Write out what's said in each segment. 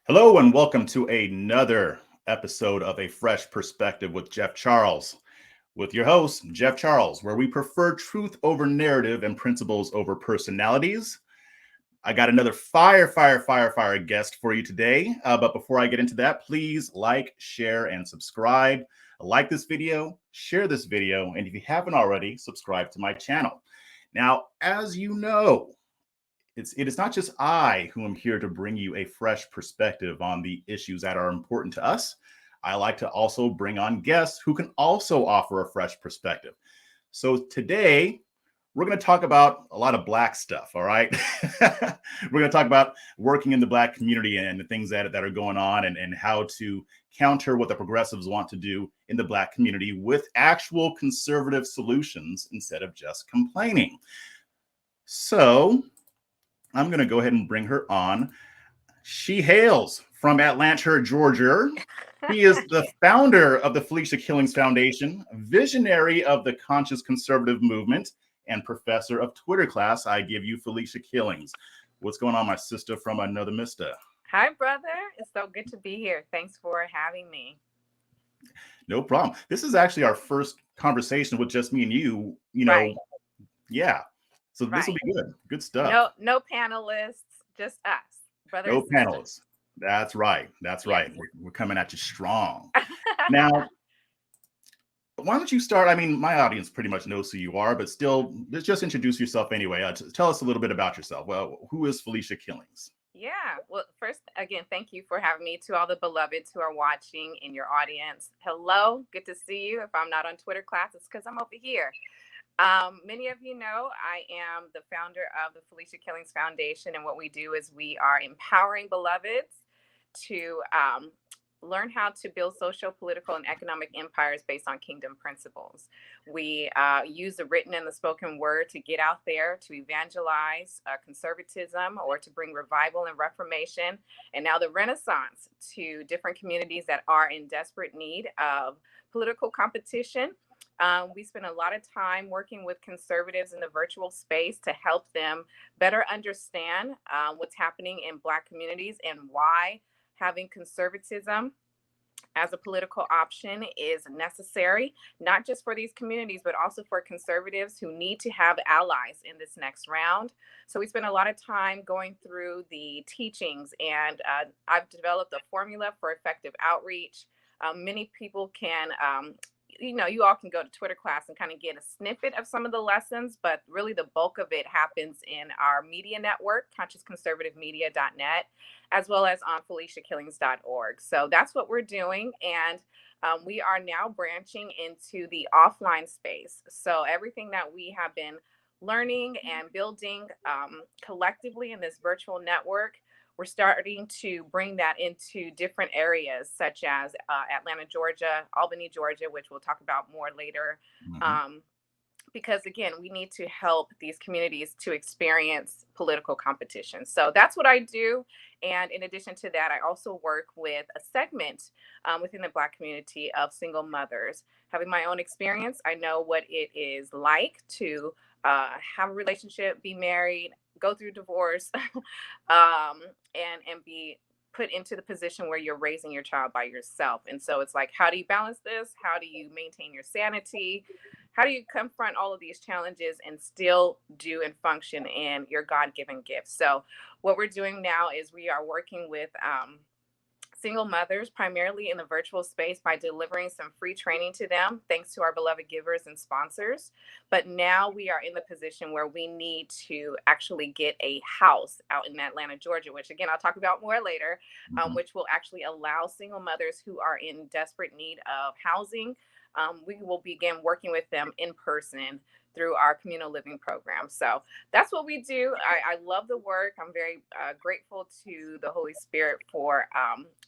Hello and welcome to another episode of A Fresh Perspective with Jeff Charles. With your host, Jeff Charles, where we prefer truth over narrative and principles over personalities. I got another fire guest for you today. But before I get into that, please like, share, and subscribe. Like this video, share this video, and if you haven't already, subscribe to my channel. Now, as you know, it is not just I who am here to bring you a fresh perspective on the issues that are important to us. I like to also bring on guests who can also offer a fresh perspective. So today, we're going to talk about a lot of Black stuff, all right? We're going to talk about working in the Black community and the things that are going on and how to counter what the progressives want to do in the Black community with actual conservative solutions instead of just complaining. So I'm going to go ahead and bring her on. She hails from Atlanta, Georgia. He is the founder of the Felecia Killings Foundation, visionary of the conscious conservative movement, and professor of Twitter class. I give you Felecia Killings. What's going on, my sister from another mister? Hi, brother. It's so good to be here. Thanks for having me. No problem. This is actually our first conversation with just me and you, Right. Yeah. So this will be good. Good stuff. No panelists, just us, brother. No panelists. That's right. That's right. We're coming at you strong. Now, why don't you start? I mean, my audience pretty much knows who you are, but still, just introduce yourself anyway. Tell us a little bit about yourself. Well, who is Felecia Killings? Yeah. Well, first, again, thank you for having me. To all the beloveds who are watching in your audience, hello. Good to see you. If I'm not on Twitter class, it's because I'm over here. Many of you know I am the founder of the Felecia Killings Foundation, and what we do is we are empowering beloveds to learn how to build social, political, and economic empires based on kingdom principles. We use the written and the spoken word to get out there to evangelize conservatism or to bring revival and reformation, and now the Renaissance to different communities that are in desperate need of political competition. We spend a lot of time working with conservatives in the virtual space to help them better understand what's happening in Black communities and why having conservatism as a political option is necessary, not just for these communities, but also for conservatives who need to have allies in this next round. So we spend a lot of time going through the teachings, and I've developed a formula for effective outreach. Many people can you all can go to Twitter class and kind of get a snippet of some of the lessons, but really the bulk of it happens in our media network, consciousconservativemedia.net, as well as on FeleciaKillings.org. So that's what we're doing. And we are now branching into the offline space. So everything that we have been learning and building collectively in this virtual network, we're starting to bring that into different areas, such as Atlanta, Georgia, Albany, Georgia, which we'll talk about more later. Because again, we need to help these communities to experience political competition. So that's what I do. And in addition to that, I also work with a segment within the Black community of single mothers. Having my own experience, I know what it is like to have a relationship, be married, go through divorce, and be put into the position where you're raising your child by yourself. And so it's like, how do you balance this? How do you maintain your sanity? How do you confront all of these challenges and still do and function in your God-given gifts? So what we're doing now is we are working with single mothers, primarily in the virtual space, by delivering some free training to them, thanks to our beloved givers and sponsors. But now we are in the position where we need to actually get a house out in Atlanta, Georgia, which again, I'll talk about more later, which will actually allow single mothers who are in desperate need of housing. We will begin working with them in person through our communal living program. So that's what we do. I love the work. I'm very grateful to the Holy Spirit for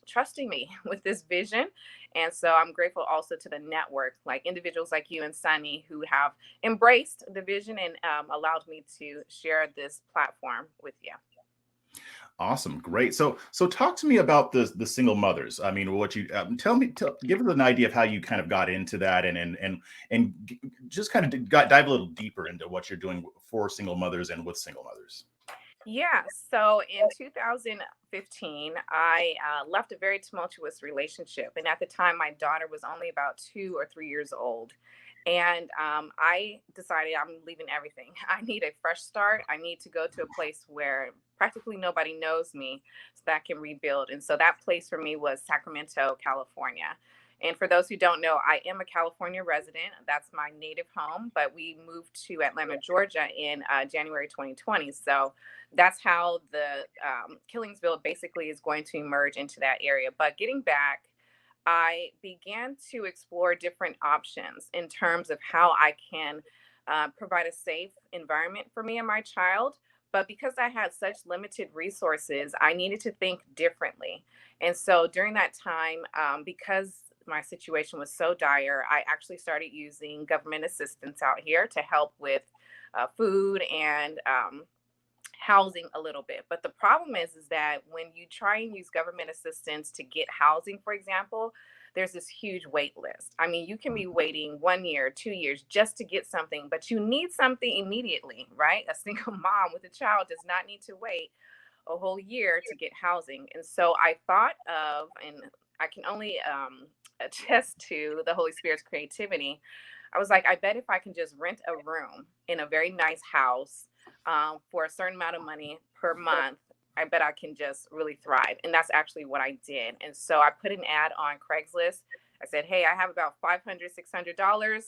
trusting me with this vision. And so I'm grateful also to the network, like individuals like you and Sunny, who have embraced the vision and allowed me to share this platform with you. Awesome, great. So talk to me about the single mothers. I mean, what you give us an idea of how you kind of got into that, and just kind of dive a little deeper into what you're doing for single mothers and with single mothers. Yeah, so in 2015, I left a very tumultuous relationship. And at the time, my daughter was only about 2 or 3 years old. And I decided I'm leaving everything. I need a fresh start. I need to go to a place where practically nobody knows me so that I can rebuild. And so that place for me was Sacramento, California. And for those who don't know, I am a California resident. That's my native home, but we moved to Atlanta, Georgia in January 2020. So that's how the Killingsville basically is going to emerge into that area. But getting back, I began to explore different options in terms of how I can provide a safe environment for me and my child. But because I had such limited resources, I needed to think differently. And so during that time, because my situation was so dire, I actually started using government assistance out here to help with food and housing a little bit. But the problem is that when you try and use government assistance to get housing, for example, there's this huge wait list. I mean, you can be waiting 1 year, 2 years just to get something, but you need something immediately, right? A single mom with a child does not need to wait a whole year to get housing. And so I thought of, and I can only attest to the Holy Spirit's creativity. I was like, I bet if I can just rent a room in a very nice house for a certain amount of money per month, I bet I can just really thrive. And that's actually what I did. And so I put an ad on Craigslist. I said, hey, I have about $500, $600.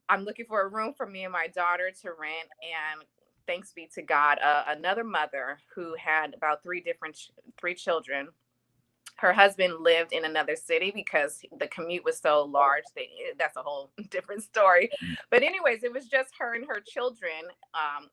I'm looking for a room for me and my daughter to rent. And thanks be to God, another mother who had about three children, her husband lived in another city because the commute was so large. That's a whole different story. But anyways, it was just her and her children.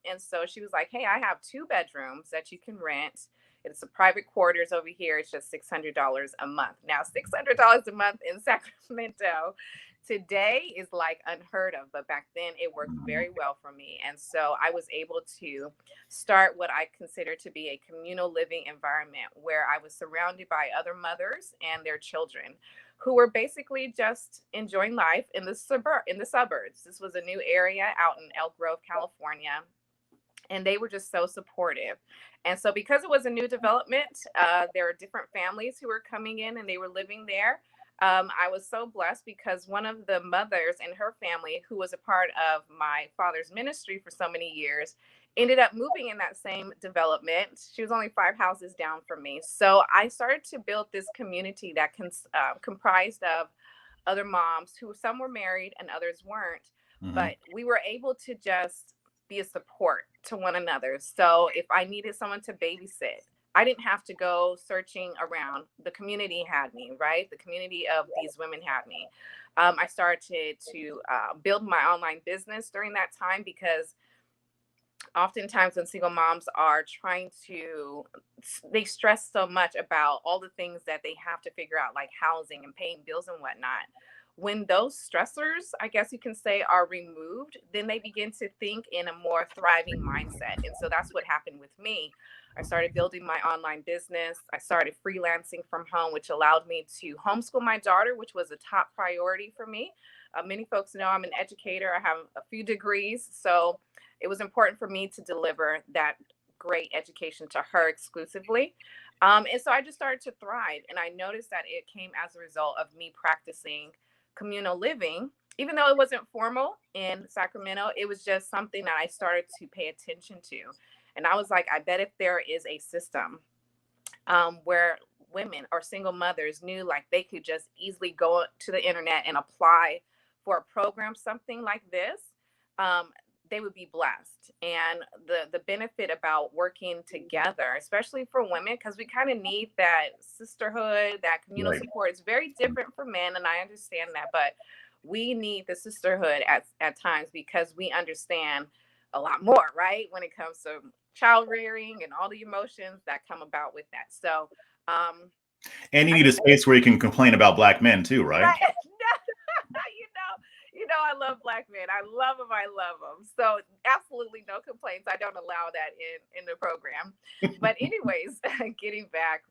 And so she was like, hey, I have 2 bedrooms that you can rent. It's a private quarters over here. It's just $600 a month. Now, $600 a month in Sacramento today is like unheard of, but back then it worked very well for me. And so I was able to start what I consider to be a communal living environment where I was surrounded by other mothers and their children who were basically just enjoying life in the suburbs. This was a new area out in Elk Grove, California, and they were just so supportive. And so because it was a new development, there were different families who were coming in and they were living there. I was so blessed because one of the mothers and her family, who was a part of my father's ministry for so many years, ended up moving in that same development. She was only 5 houses down from me. So I started to build this community that comprised of other moms who some were married and others weren't. Mm-hmm. But we were able to just be a support to one another. So if I needed someone to babysit, I didn't have to go searching around. The community had me, right? The community of these women had me. I started to build my online business during that time because oftentimes when single moms are they stress so much about all the things that they have to figure out, like housing and paying bills and whatnot. When those stressors, I guess you can say, are removed, then they begin to think in a more thriving mindset. And so that's what happened with me. I started building my online business. I started freelancing from home, which allowed me to homeschool my daughter, which was a top priority for me. Many folks know I'm an educator. I have a few degrees. So it was important for me to deliver that great education to her exclusively. And so I just started to thrive. And I noticed that it came as a result of me practicing communal living. Even though it wasn't formal in Sacramento, it was just something that I started to pay attention to. And I was like, I bet if there is a system where women or single mothers knew like they could just easily go to the internet and apply for a program, something like this, they would be blessed. And the benefit about working together, especially for women, because we kind of need that sisterhood, that communal support. It's very different for men, and I understand that, but we need the sisterhood at times because we understand a lot more, right? When it comes to child rearing and all the emotions that come about with that. So, and you need a space where you can complain about Black men too, right? I love Black men. I love them. So absolutely no complaints. I don't allow that in the program. But anyways, getting back,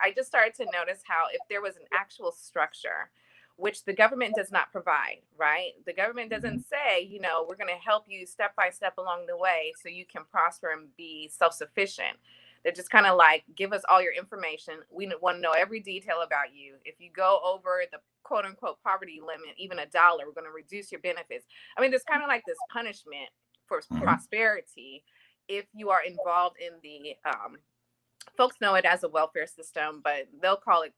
I just started to notice how if there was an actual structure which the government does not provide, right? The government doesn't say, you know, we're going to help you step by step along the way so you can prosper and be self-sufficient. They're just kind of like, give us all your information. We want to know every detail about you. If you go over the quote unquote poverty limit, even $1, we're going to reduce your benefits. I mean, there's kind of like this punishment for prosperity if you are involved in the, folks know it as a welfare system, but they'll call it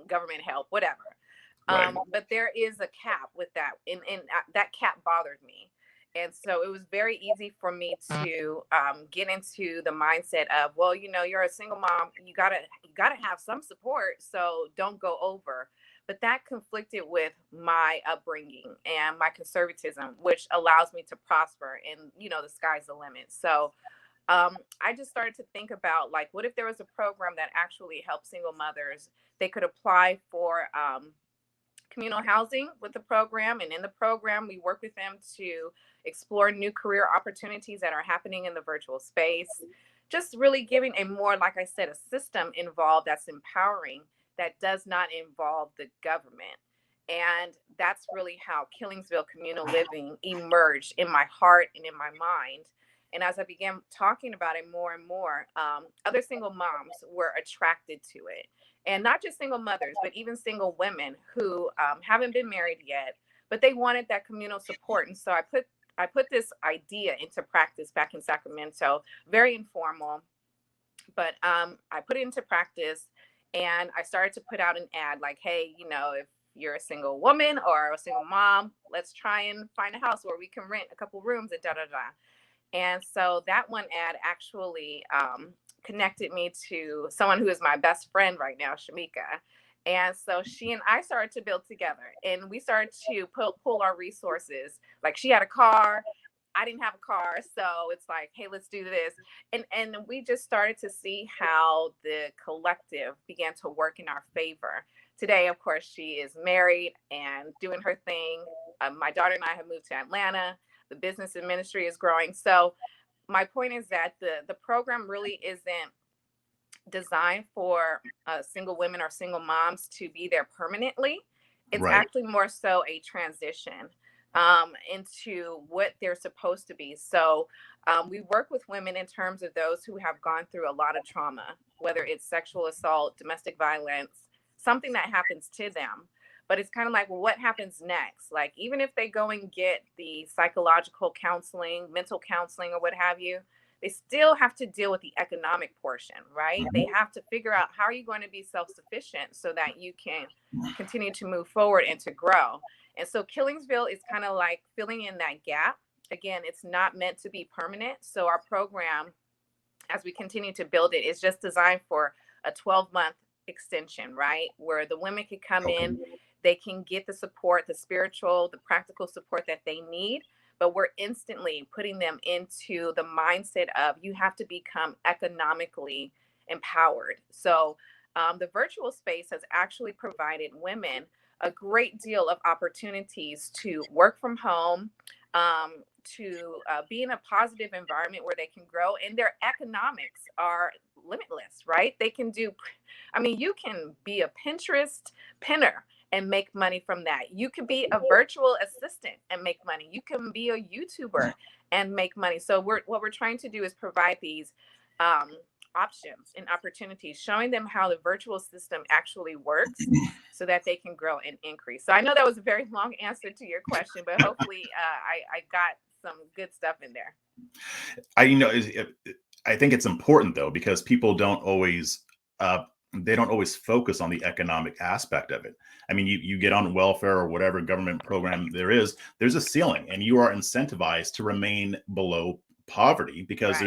government help, whatever. Right. But there is a cap with that, and that cap bothered me. And so it was very easy for me to get into the mindset of, well, you know, you're a single mom, you gotta have some support, so don't go over. But that conflicted with my upbringing and my conservatism, which allows me to prosper, and you know, the sky's the limit. So I just started to think about, like, what if there was a program that actually helped single mothers? They could apply for communal housing with the program. And in the program, we work with them to explore new career opportunities that are happening in the virtual space. Just really giving a more, like I said, a system involved that's empowering, that does not involve the government. And that's really how Killingsville communal living emerged in my heart and in my mind. And as I began talking about it more and more, other single moms were attracted to it. And not just single mothers, but even single women who haven't been married yet, but they wanted that communal support. And so I put this idea into practice back in Sacramento, very informal, but I put it into practice, and I started to put out an ad like, hey, you know, if you're a single woman or a single mom, let's try and find a house where we can rent a couple rooms and da da da. And so that one ad actually connected me to someone who is my best friend right now, Shamika. And so she and I started to build together, and we started to pull our resources. Like, she had a car, I didn't have a car, so it's like, hey, let's do this. And we just started to see how the collective began to work in our favor. Today, of course, she is married and doing her thing. My daughter and I have moved to Atlanta. The business and ministry is growing. So my point is that the program really isn't designed for single women or single moms to be there permanently. It's actually more so a transition into what they're supposed to be. So we work with women in terms of those who have gone through a lot of trauma, whether it's sexual assault, domestic violence, something that happens to them. But it's kind of like, well, what happens next? Like, even if they go and get the psychological counseling, mental counseling, or what have you, they still have to deal with the economic portion, right? They have to figure out, how are you going to be self-sufficient so that you can continue to move forward and to grow. And so Killingsville is kind of like filling in that gap. Again, it's not meant to be permanent. So our program, as we continue to build it, is just designed for a 12-month extension, right? Where the women can come in, they can get the support, the spiritual, the practical support that they need, but we're instantly putting them into the mindset of, you have to become economically empowered. So the virtual space has actually provided women a great deal of opportunities to work from home, to be in a positive environment where they can grow, and their economics are limitless, right? They can do, I mean, you can be a Pinterest pinner and make money from that. You could be a virtual assistant and make money. You can be a YouTuber and make money. So what we're trying to do is provide these options and opportunities, showing them how the virtual system actually works so that they can grow and increase. So I know that was a very long answer to your question, but hopefully I got some good stuff in there. I think it's important, though, because people don't always focus on the economic aspect of it. I mean, you get on welfare or whatever government program there's a ceiling, and you are incentivized to remain below poverty because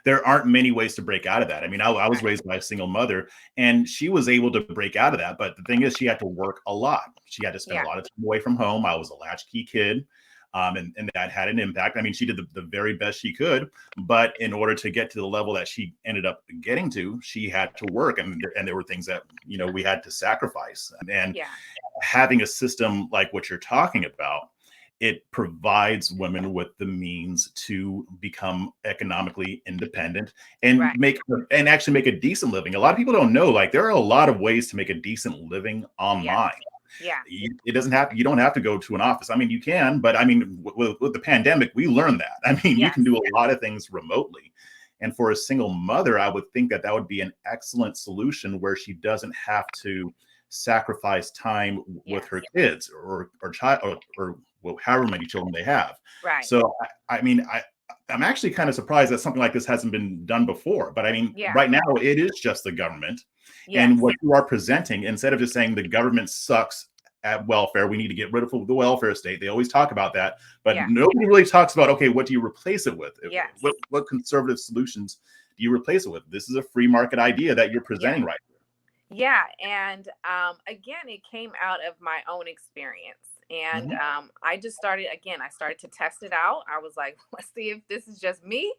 there aren't many ways to break out of that. I mean, I was raised by a single mother, and she was able to break out of that. But the thing is, she had to work a lot. She had to spend a lot of time away from home. I was a latchkey kid. And that had an impact. I mean, she did the very best she could, but in order to get to the level that she ended up getting to, she had to work, and there were things that, you know, we had to sacrifice. And having a system like what you're talking about, it provides women with the means to become economically independent and actually make a decent living. A lot of people don't know, like, there are a lot of ways to make a decent living online. Yeah. It doesn't have, you don't have to go to an office. I mean, you can, but I mean, with the pandemic, we learned that. I mean, you can do a lot of things remotely. And for a single mother, I would think that that would be an excellent solution where she doesn't have to sacrifice time with her kids or child or however many children they have. Right. So, I mean, I'm actually kind of surprised that something like this hasn't been done before. But I mean, right now it is just the government. And what you are presenting, instead of just saying the government sucks at welfare, we need to get rid of the welfare state. They always talk about that, but nobody really talks about, okay, what do you replace it with? What conservative solutions do you replace it with? This is a free market idea that you're presenting right here. Yeah. And again, it came out of my own experience. And I just started to test it out. I was like, let's see if this is just me.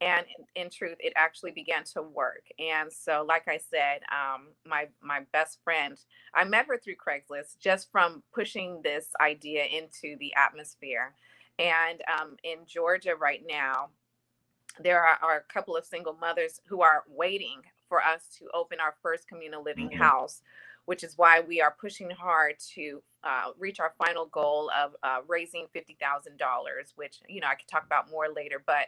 And in truth, it actually began to work. And so, like I said, my best friend, I met her through Craigslist just from pushing this idea into the atmosphere. And in Georgia right now, there are a couple of single mothers who are waiting for us to open our first communal living house, which is why we are pushing hard to reach our final goal of raising $50,000, which, I could talk about more later, but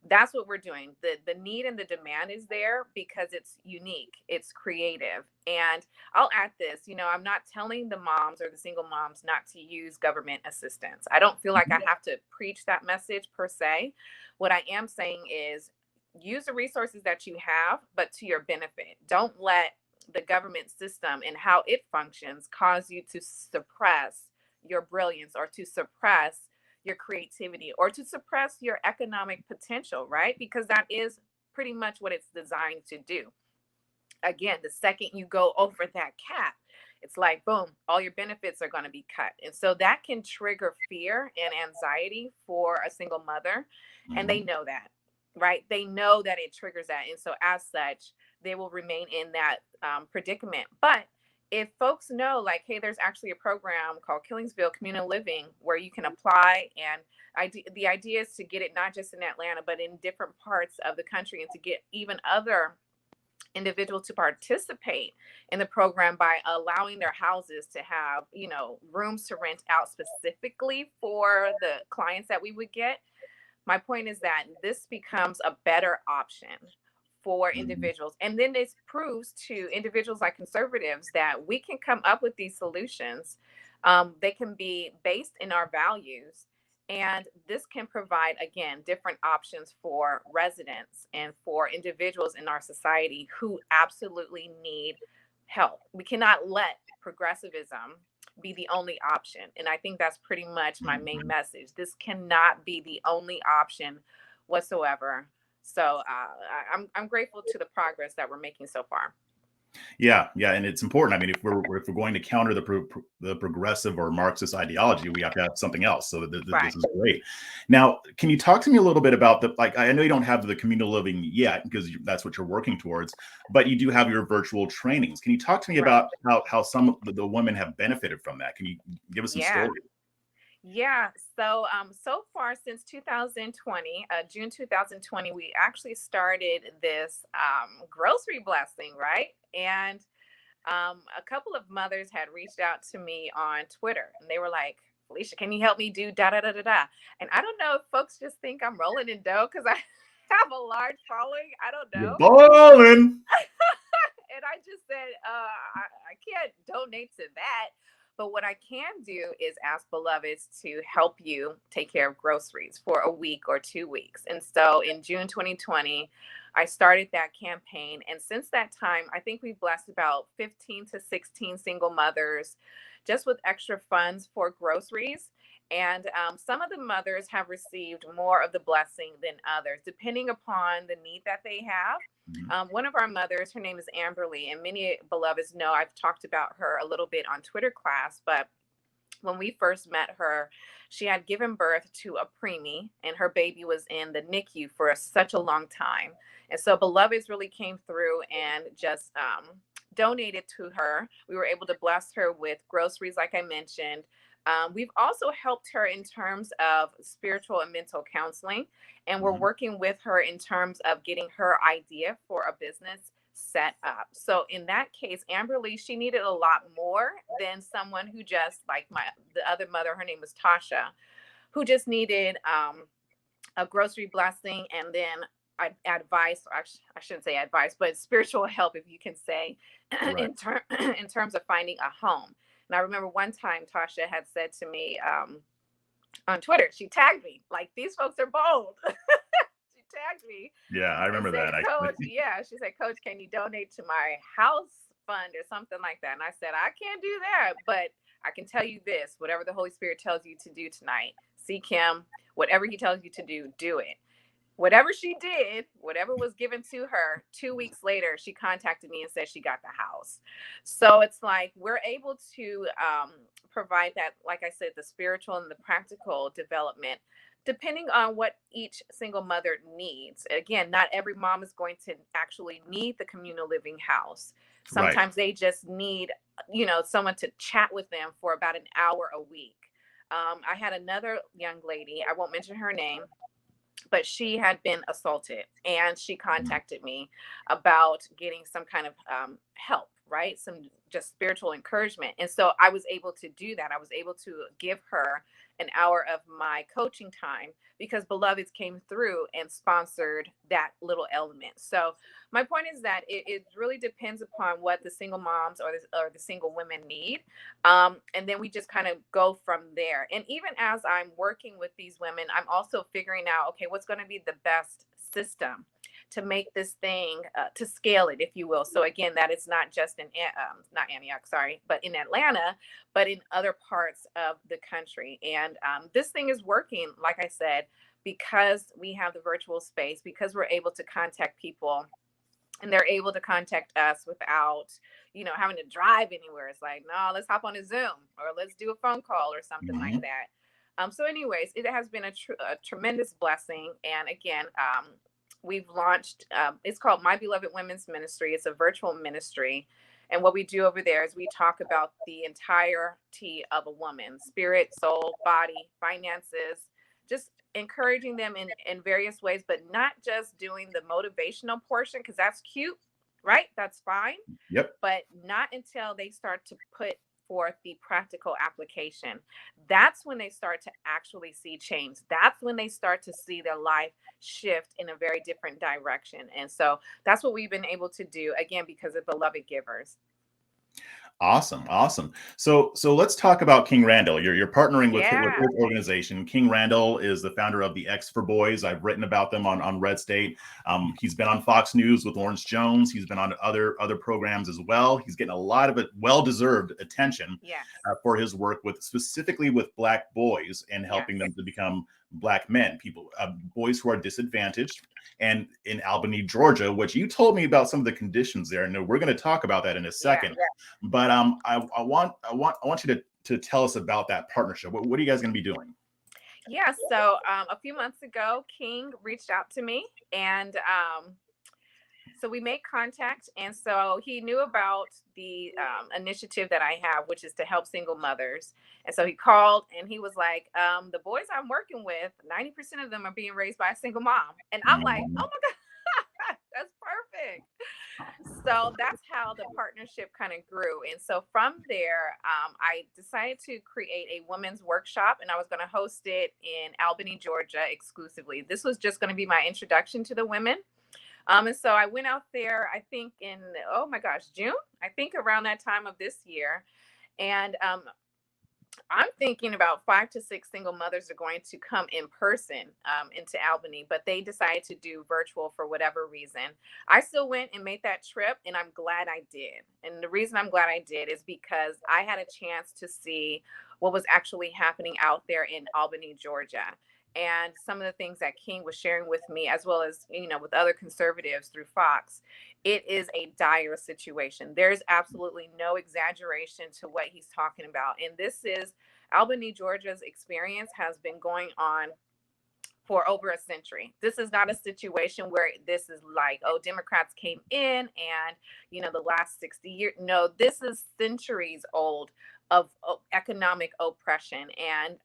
that's what we're doing. The need and the demand is there because it's unique, it's creative. And I'll add this, I'm not telling the moms or the single moms not to use government assistance. I don't feel like I have to preach that message per se. What I am saying is use the resources that you have, but to your benefit. Don't let the government system and how it functions cause you to suppress your brilliance or to suppress your creativity or to suppress your economic potential, right? Because that is pretty much what it's designed to do. Again, the second you go over that cap, it's like, boom, all your benefits are going to be cut. And so that can trigger fear and anxiety for a single mother. And they know that, right? They know that it triggers that. And so as such, they will remain in that predicament. But if folks know, like, hey, there's actually a program called Killingsville Communal Living where you can apply, and the idea is to get it not just in Atlanta, but in different parts of the country, and to get even other individuals to participate in the program by allowing their houses to have, rooms to rent out specifically for the clients that we would get. My point is that this becomes a better option for individuals. And then this proves to individuals like conservatives that we can come up with these solutions. They can be based in our values. And this can provide, again, different options for residents and for individuals in our society who absolutely need help. We cannot let progressivism be the only option. And I think that's pretty much my main message. This cannot be the only option whatsoever. So I'm grateful to the progress that we're making so far. Yeah, and it's important. I mean, if we're going to counter the progressive or Marxist ideology, we have to have something else. So this is great. Now, can you talk to me a little bit about I know you don't have the communal living yet because that's what you're working towards, but you do have your virtual trainings. Can you talk to me about how some of the women have benefited from that? Can you give us some stories? Yeah. So far since 2020, June 2020, we actually started this grocery blessing, right? And a couple of mothers had reached out to me on Twitter, and they were like, Felecia, can you help me do da da da da da? And I don't know if folks just think I'm rolling in dough because I have a large following. I don't know. You're balling. And I just said, I can't donate to that. But what I can do is ask beloveds to help you take care of groceries for a week or 2 weeks. And so in June 2020, I started that campaign. And since that time, I think we've blessed about 15 to 16 single mothers just with extra funds for groceries. And some of the mothers have received more of the blessing than others, depending upon the need that they have. One of our mothers, her name is Amberly, and many beloveds know I've talked about her a little bit on Twitter class, but when we first met her, she had given birth to a preemie, and her baby was in the NICU for such a long time. And so beloveds really came through and just donated to her. We were able to bless her with groceries, like I mentioned. We've also helped her in terms of spiritual and mental counseling, and we're working with her in terms of getting her idea for a business set up. So in that case, Amberly, she needed a lot more than someone who just like the other mother, her name was Tasha, who just needed a grocery blessing and then advice, or I shouldn't say advice, but spiritual help, if you can say, Right. in terms of finding a home. And I remember one time Tasha had said to me on Twitter, she tagged me, like, these folks are bold. She tagged me Yeah, I and remember said, that actually. Coach, yeah, she said, Coach, can you donate to my house fund or something like that? And I said, I can't do that, but I can tell you this, whatever the Holy Spirit tells you to do tonight, seek him. Whatever he tells you to do it. Whatever she did, whatever was given to her, 2 weeks later, she contacted me and said she got the house. So it's like we're able to provide that, like I said, the spiritual and the practical development, depending on what each single mother needs. Again, not every mom is going to actually need the communal living house. Right. Sometimes they just need, someone to chat with them for about an hour a week. I had another young lady, I won't mention her name, but she had been assaulted and she Mhm. contacted me about getting some kind of help, right? Some just spiritual encouragement. And so I was able to do that. I was able to give her an hour of my coaching time because Beloveds came through and sponsored that little element. So my point is that it really depends upon what the single moms or the single women need. And then we just kind of go from there. And even as I'm working with these women, I'm also figuring out, okay, what's going to be the best system to make this thing, to scale it, if you will. So again, that it's not just in, not Antioch, sorry, but in Atlanta, but in other parts of the country. And this thing is working, like I said, because we have the virtual space, because we're able to contact people and they're able to contact us without having to drive anywhere. It's like, no, let's hop on a Zoom or let's do a phone call or something like Mhm. that. So anyways, it has been a tremendous blessing. And again, we've launched, it's called My Beloved Women's Ministry. It's a virtual ministry. And what we do over there is we talk about the entirety of a woman: spirit, soul, body, finances, just encouraging them in various ways, but not just doing the motivational portion, because that's cute, right? That's fine, Yep. but not until they start to put forth the practical application. That's when they start to actually see change. That's when they start to see their life shift in a very different direction. And so that's what we've been able to do, again, because of beloved givers. Awesome, awesome. So let's talk about King Randall. You're partnering with Yeah. his organization. King Randall is the founder of the X for Boys. I've written about them on Red State. He's been on Fox News with Lawrence Jones. He's been on other programs as well. He's getting a lot of well-deserved attention Yes. for his work with specifically with Black boys and Yes. helping them to become Black men, people, boys who are disadvantaged. And in Albany, Georgia, which you told me about some of the conditions there, and we're going to talk about that in a Yeah. second. But I want you to tell us about that partnership. What are you guys going to be doing? Yeah. So a few months ago, King reached out to me and so we made contact. And so he knew about the initiative that I have, which is to help single mothers. And so he called and he was like, the boys I'm working with, 90% of them are being raised by a single mom. And I'm like, oh Mhm. my God, that's perfect. So that's how the partnership kind of grew. And so from there, I decided to create a women's workshop and I was going to host it in Albany, Georgia exclusively. This was just going to be my introduction to the women. And so I went out there, I think in, oh my gosh, June, I think around that time of this year. And I'm thinking about 5 to 6 single mothers are going to come in person into Albany, but they decided to do virtual for whatever reason. I still went and made that trip, and I'm glad I did. And the reason I'm glad I did is because I had a chance to see what was actually happening out there in Albany, Georgia. And some of the things that King was sharing with me, as well as, with other conservatives through Fox, it is a dire situation. There's absolutely no exaggeration to what he's talking about. And this is Albany, Georgia's experience has been going on for over a century. This is not a situation where this is like, oh, Democrats came in and, the last 60 years. No, this is centuries old of economic oppression. And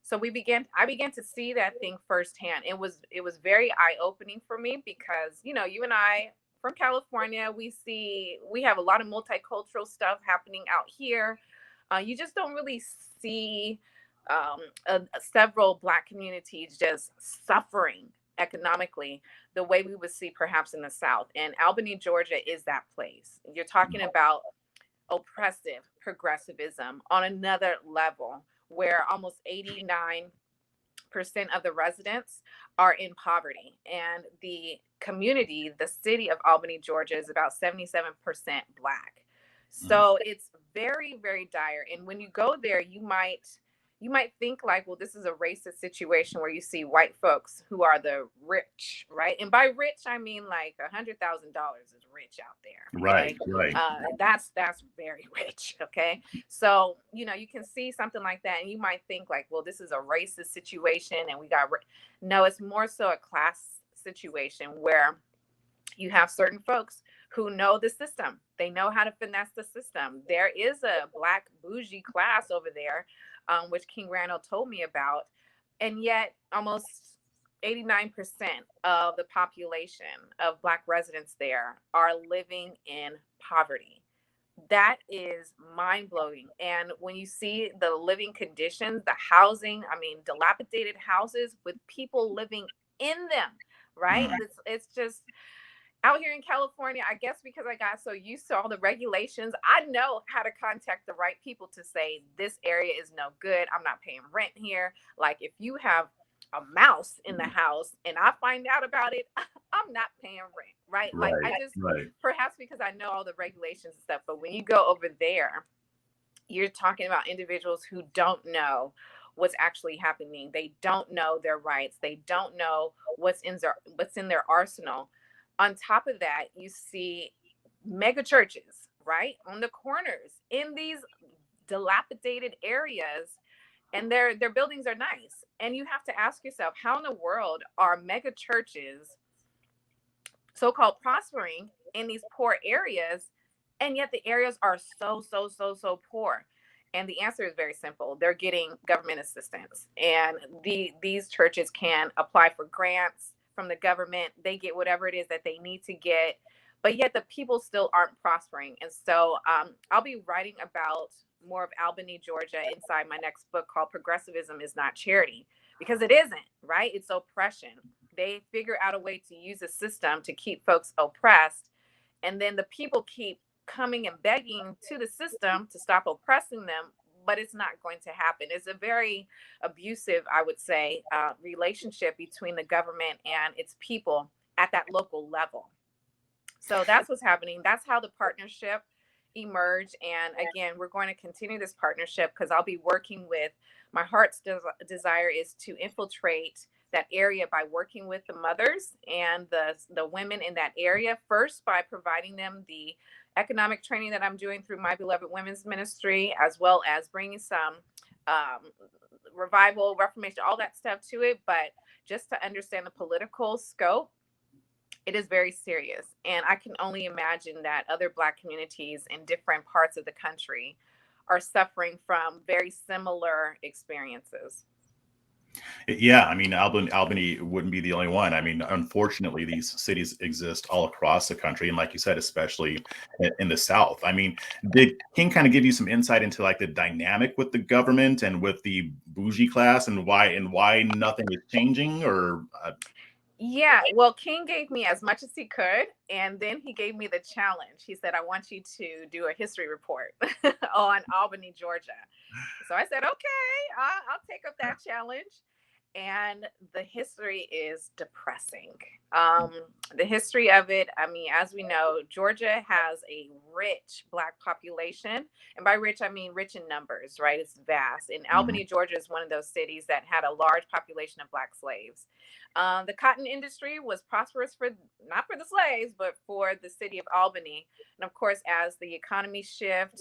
so I began to see that thing firsthand. It was very eye-opening for me because, you and I from California. We have a lot of multicultural stuff happening out here. You just don't really see several Black communities just suffering economically the way we would see perhaps in the South. And Albany, Georgia is that place. You're talking about oppressive progressivism on another level where almost 89% of the residents are in poverty. And the community, the city of Albany, Georgia, is about 77% Black. So it's very, very dire. And when you go there, you might think like, well, this is a racist situation where you see white folks who are the rich, right? And by rich, I mean like $100,000 is rich out there. Right, Okay, right. that's very rich. Okay, so you can see something like that, and you might think like, well, this is a racist situation, and we got no, it's more so a class situation where you have certain folks who know the system. They know how to finesse the system. There is a Black bougie class over there, which King Randall told me about. And yet almost 89% of the population of Black residents there are living in poverty. That is mind blowing. And when you see the living conditions, the housing, I mean, dilapidated houses with people living in them, right? It's just out here in California, I guess because I got so used to all the regulations, I know how to contact the right people to say this area is no good. I'm not paying rent here. Like if you have a mouse in the house and I find out about it, I'm not paying rent, right? Like I just, perhaps because I know all the regulations and stuff, but when you go over there, you're talking about individuals who don't know what's actually happening. They don't know their rights. They don't know what's in their arsenal. On top of that, you see mega churches, right, on the corners in these dilapidated areas, and their buildings are nice. And you have to ask yourself, how in the world are mega churches so-called prospering in these poor areas, and yet the areas are so poor? And the answer is very simple. They're getting government assistance, and these churches can apply for grants from the government. They get whatever it is that they need to get, but yet the people still aren't prospering. And so I'll be writing about more of Albany, Georgia inside my next book called Progressivism is Not Charity, because it isn't, right? It's oppression. They figure out a way to use a system to keep folks oppressed, and then the people keep coming and begging to the system to stop oppressing them, but it's not going to happen. It's a very abusive, I would say, relationship between the government and its people at that local level. So that's what's happening. That's how the partnership emerged. And again, we're going to continue this partnership because I'll be working with, my heart's desire is to infiltrate that area by working with the mothers and the women in that area, first by providing them the economic training that I'm doing through My Beloved Women's Ministry, as well as bringing some revival, reformation, all that stuff to it. But just to understand the political scope, it is very serious. And I can only imagine that other Black communities in different parts of the country are suffering from very similar experiences. Yeah, I mean, Albany wouldn't be the only one. I mean, unfortunately, these cities exist all across the country, and like you said, especially in the South. I mean, did King kind of give you some insight into like the dynamic with the government and with the bougie class, and why nothing is changing? Or Yeah, well, King gave me as much as he could, and then he gave me the challenge. He said, I want you to do a history report on Albany, Georgia. So I said, okay, I'll take up that challenge. And the history is depressing. The history of it, I mean, as we know, Georgia has a rich Black population. And by rich, I mean rich in numbers, right? It's vast. And Albany, Georgia is one of those cities that had a large population of Black slaves. The cotton industry was prosperous not for the slaves, but for the city of Albany. And of course, as the economy shifted,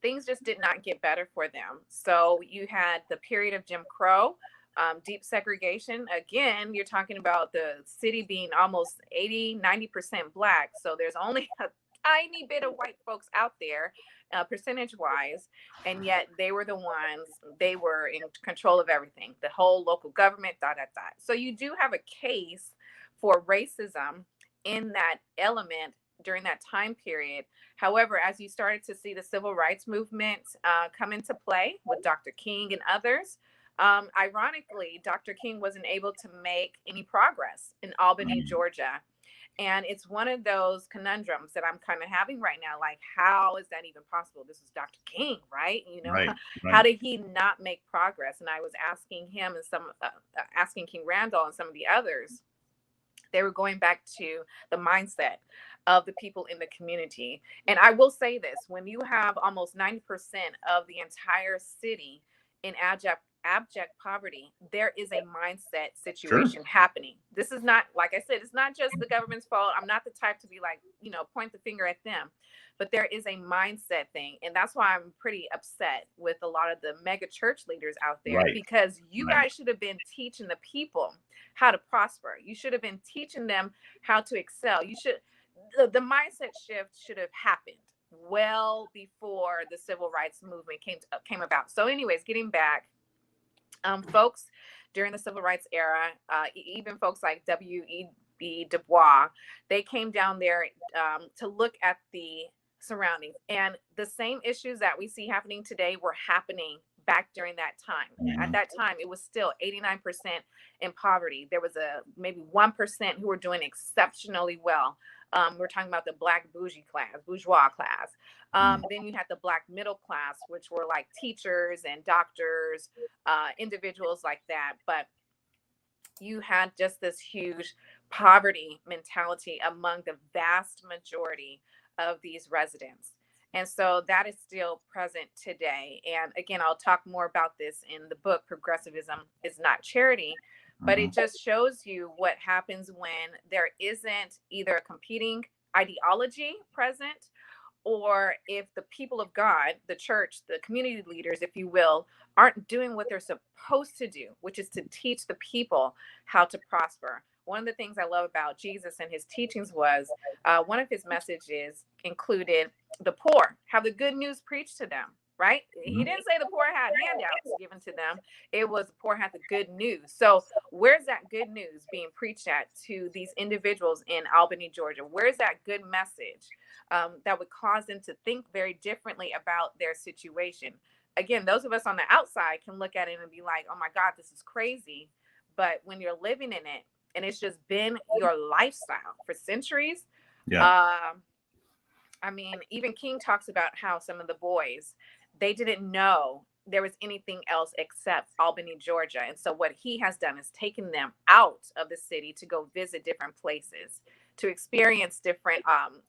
things just did not get better for them. So you had the period of Jim Crow, deep segregation. Again, you're talking about the city being almost 80-90% Black. So there's only a tiny bit of white folks out there, percentage wise. And yet they were in control of everything, the whole local government, So you do have a case for racism in that element during that time period. However, as you started to see the civil rights movement come into play with Dr. King and others, ironically, Dr. King wasn't able to make any progress in Albany, Georgia. And it's one of those conundrums that I'm kind of having right now. Like, how is that even possible? This is Dr. King, right? You know, Right, how right. did he not make progress? And I was asking him and asking King Randall and some of the others. They were going back to the mindset of the people in the community. And I will say this, when you have almost 90% of the entire city in abject poverty, there is a mindset Sure. situation happening. This is not, like I said, it's not just the government's fault. I'm not the type to be like, point the finger at them, but there is a mindset thing. And that's why I'm pretty upset with a lot of the mega church leaders out there, Right, because you right. guys should have been teaching the people how to prosper. You should have been teaching them how to excel. The mindset shift should have happened well before the civil rights movement came about. So anyways, getting back, folks during the civil rights era, even folks like W.E.B. Du Bois, they came down there to look at the surroundings, and the same issues that we see happening today were happening back during that time. At Mhm. that time, it was still 89% in poverty. There was maybe 1% who were doing exceptionally well. We're talking about the black bourgeois class. Mhm. Then you had the black middle class, which were like teachers and doctors, individuals like that. But you had just this huge poverty mentality among the vast majority of these residents. And so that is still present today. And again, I'll talk more about this in the book, Progressivism is Not Charity. But it Mhm. just shows you what happens when there isn't either a competing ideology present, or if the people of God, the church, the community leaders, if you will, aren't doing what they're supposed to do, which is to teach the people how to prosper. One of the things I love about Jesus and his teachings was one of his messages included the poor, have the good news preached to them, right? He Mhm. didn't say the poor had handouts given to them. It was the poor had the good news. So where's that good news being preached at to these individuals in Albany, Georgia? Where's that good message that would cause them to think very differently about their situation? Again, those of us on the outside can look at it and be like, oh my God, this is crazy. But when you're living in it and it's just been your lifestyle for centuries, Yeah. um, I mean, even King talks about how some of the boys, they didn't know there was anything else except Albany, Georgia. And so what he has done is taken them out of the city to go visit different places, to experience different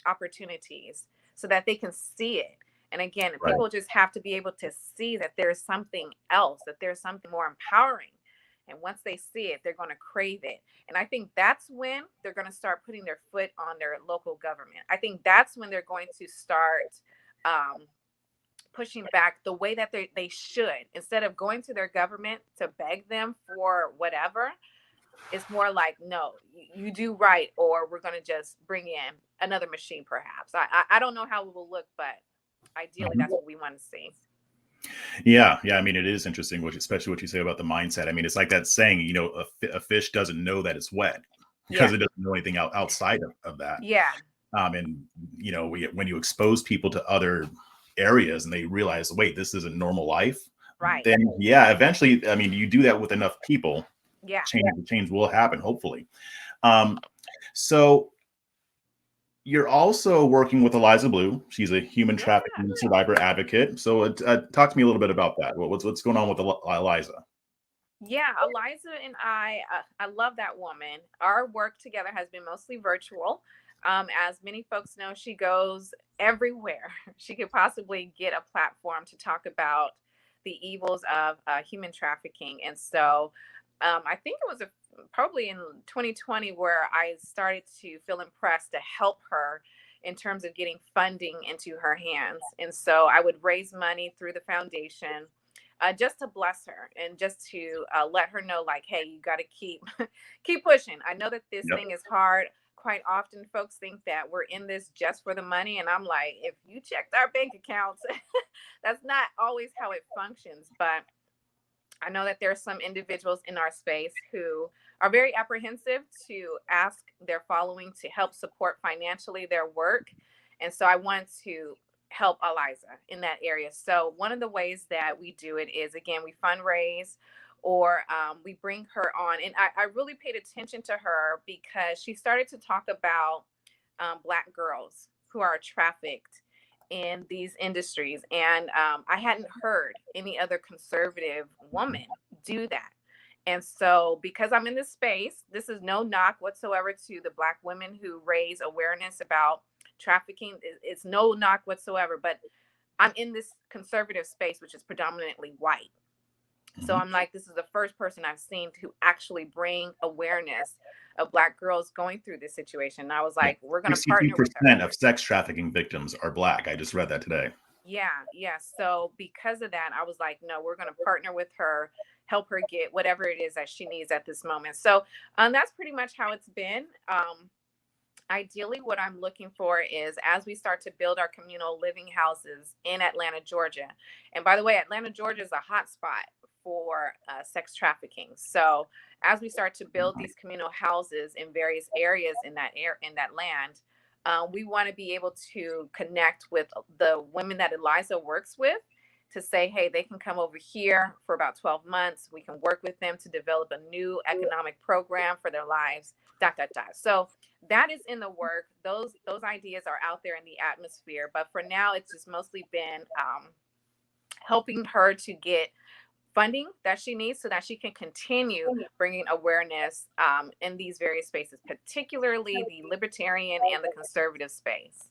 opportunities so that they can see it. And again, Right. people just have to be able to see that there's something else, that there's something more empowering. And once they see it, they're going to crave it. And I think that's when they're going to start putting their foot on their local government. I think that's when they're going to start um, pushing back the way that they should. Instead of going to their government to beg them for whatever, it's more like, no, you do right, or we're going to just bring in another machine, perhaps. I don't know how it will look, but ideally, Mhm. that's what we want to see. Yeah, yeah. I mean, it is interesting, especially what you say about the mindset. I mean, it's like that saying, a fish doesn't know that it's wet because Yeah. it doesn't know anything outside of that. Yeah. And when you expose people to other areas and they realize, wait, this isn't normal life, Right. then yeah, eventually, I mean, you do that with enough people, Yeah. change will happen, hopefully. Um, so you're also working with Eliza Blue. She's a human Yeah. trafficking survivor advocate. So talk to me a little bit about that. What's going on with Eliza? Yeah, Eliza and I love that woman. Our work together has been mostly virtual. As many folks know, she goes everywhere she could possibly get a platform to talk about the evils of human trafficking. And so I think it was probably in 2020 where I started to feel impressed to help her in terms of getting funding into her hands. And so I would raise money through the foundation just to bless her and just to let her know, like, hey, you got to keep pushing. I know that this Yep. thing is hard. Quite often folks think that we're in this just for the money, and I'm like, if you checked our bank accounts, that's not always how it functions. But I know that there are some individuals in our space who are very apprehensive to ask their following to help support financially their work. And so I want to help Eliza in that area. So one of the ways that we do it is, again, we fundraise or we bring her on. And I really paid attention to her because she started to talk about Black girls who are trafficked in these industries. And I hadn't heard any other conservative woman do that. And so, because I'm in this space, this is no knock whatsoever to the Black women who raise awareness about trafficking. It's no knock whatsoever, but I'm in this conservative space, which is predominantly white. So I'm like, this is the first person I've seen to actually bring awareness of Black girls going through this situation. And I was like, we're going to partner with her. 62% of sex trafficking victims are Black. I just read that today. Yeah. So because of that, I was like, no, we're going to partner with her, help her get whatever it is that she needs at this moment. So that's pretty much how it's been. Ideally, what I'm looking for is as we start to build our communal living houses in Atlanta, Georgia. And by the way, Atlanta, Georgia is a hot spot for sex trafficking. So as we start to build these communal houses in various areas in that land, we want to be able to connect with the women that Eliza works with to say, hey, they can come over here for about 12 months. We can work with them to develop a new economic program for their lives, ... So that is in the work. Those ideas are out there in the atmosphere. But for now, it's just mostly been helping her to get funding that she needs so that she can continue bringing awareness in these various spaces, particularly the libertarian and the conservative space.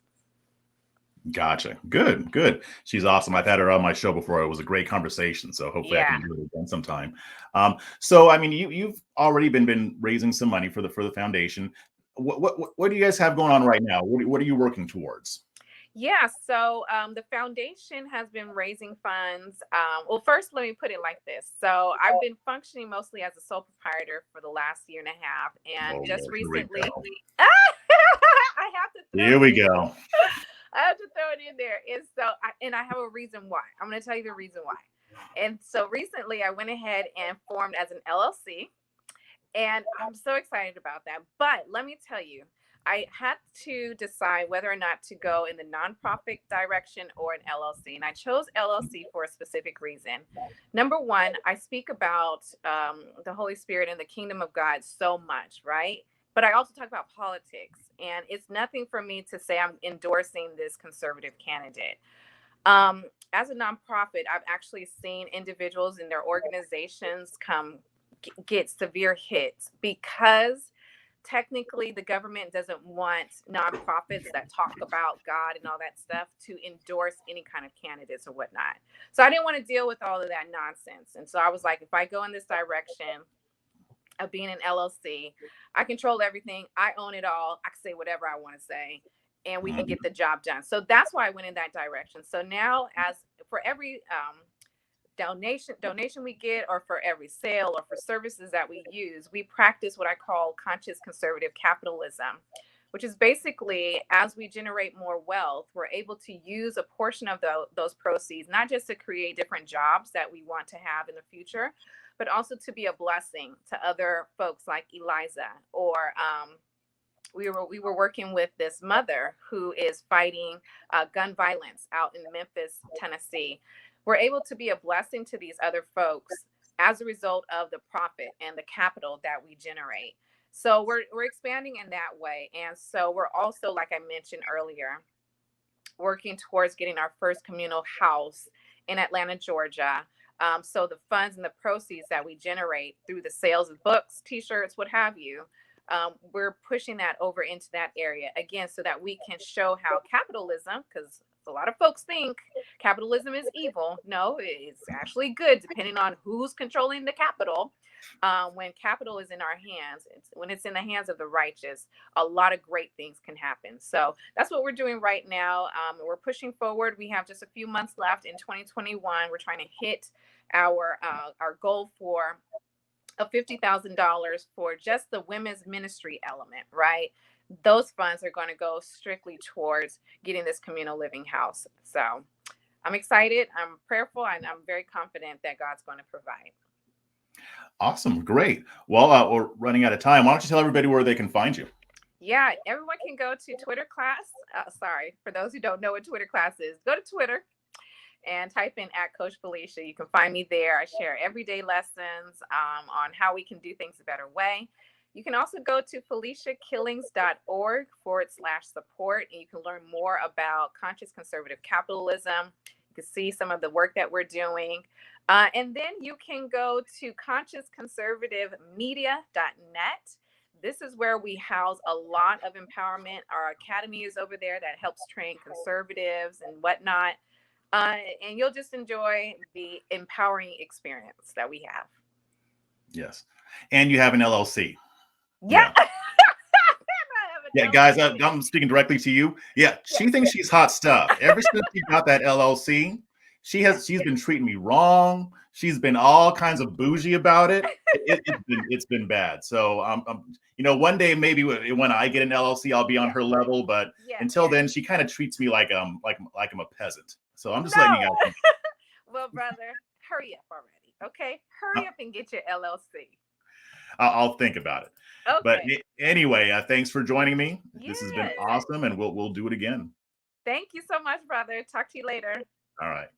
Gotcha. Good. She's awesome. I've had her on my show before. It was a great conversation. So hopefully I can do it again sometime. So I mean, you've already been raising some money for the foundation. What do you guys have going on right now? What are you working towards? Yeah, so the foundation has been raising funds. Well, first, let me put it like this. So I've been functioning mostly as a sole proprietor for the last year and a half. And just recently, I have to Here we go. I have to throw it in there. And so, I have a reason why. I'm going to tell you the reason why. And so recently I went ahead and formed as an LLC. And I'm so excited about that. But let me tell you, I had to decide whether or not to go in the nonprofit direction or an LLC. And I chose LLC for a specific reason. Number one, I speak about the Holy Spirit and the kingdom of God so much, right? But I also talk about politics. And it's nothing for me to say I'm endorsing this conservative candidate. As a nonprofit, I've actually seen individuals in their organizations get severe hits because technically the government doesn't want nonprofits that talk about God and all that stuff to endorse any kind of candidates or whatnot. So I didn't want to deal with all of that nonsense. And so I was like, if I go in this direction of being an LLC, I control everything. I own it all. I can say whatever I want to say and we can get the job done. So that's why I went in that direction. So now, as for every donation we get, or for every sale, or for services that we use, we practice what I call conscious conservative capitalism, which is basically as we generate more wealth, we're able to use a portion of those proceeds, not just to create different jobs that we want to have in the future, but also to be a blessing to other folks like Eliza. Or we were working with this mother who is fighting gun violence out in Memphis, Tennessee. We're able to be a blessing to these other folks as a result of the profit and the capital that we generate. So we're expanding in that way. And so we're also, like I mentioned earlier, working towards getting our first communal house in Atlanta, Georgia. So the funds and the proceeds that we generate through the sales of books, t-shirts, what have you, we're pushing that over into that area again, so that we can show how capitalism, because a lot of folks think capitalism is evil. No, it's actually good, depending on who's controlling the capital. When capital is in our hands, when it's in the hands of the righteous, a lot of great things can happen. So that's what we're doing right now. We're pushing forward. We have just a few months left in 2021. We're trying to hit our goal for of $50,000 for just the women's ministry element, right? Those funds are going to go strictly towards getting this communal living house. So I'm excited. I'm prayerful, and I'm very confident that God's going to provide. Awesome. Great. Well, we're running out of time. Why don't you tell everybody where they can find you? Yeah, everyone can go to Twitter class. Sorry, for those who don't know what Twitter class is, go to Twitter and type in at Coach Felecia. You can find me there. I share everyday lessons on how we can do things a better way. You can also go to FeleciaKillings.org/support, and you can learn more about conscious conservative capitalism. You can see some of the work that we're doing. And then you can go to consciousconservativemedia.net. This is where we house a lot of empowerment. Our academy is over there that helps train conservatives and whatnot. And you'll just enjoy the empowering experience that we have. Yes. And you have an LLC. Yeah. Yeah, guys, I'm speaking directly to you. Yeah, she thinks she's hot stuff. Ever since she got that LLC, she's been treating me wrong. She's been all kinds of bougie about it. It's been bad. So one day maybe when I get an LLC, I'll be on her level. But until then, she kind of treats me like I'm a peasant. So I'm just letting you guys know. Well, brother, hurry up already. Okay, hurry up and get your LLC. I'll think about it. Okay. But anyway, thanks for joining me. Yes. This has been awesome, and we'll do it again. Thank you so much, brother. Talk to you later. All right.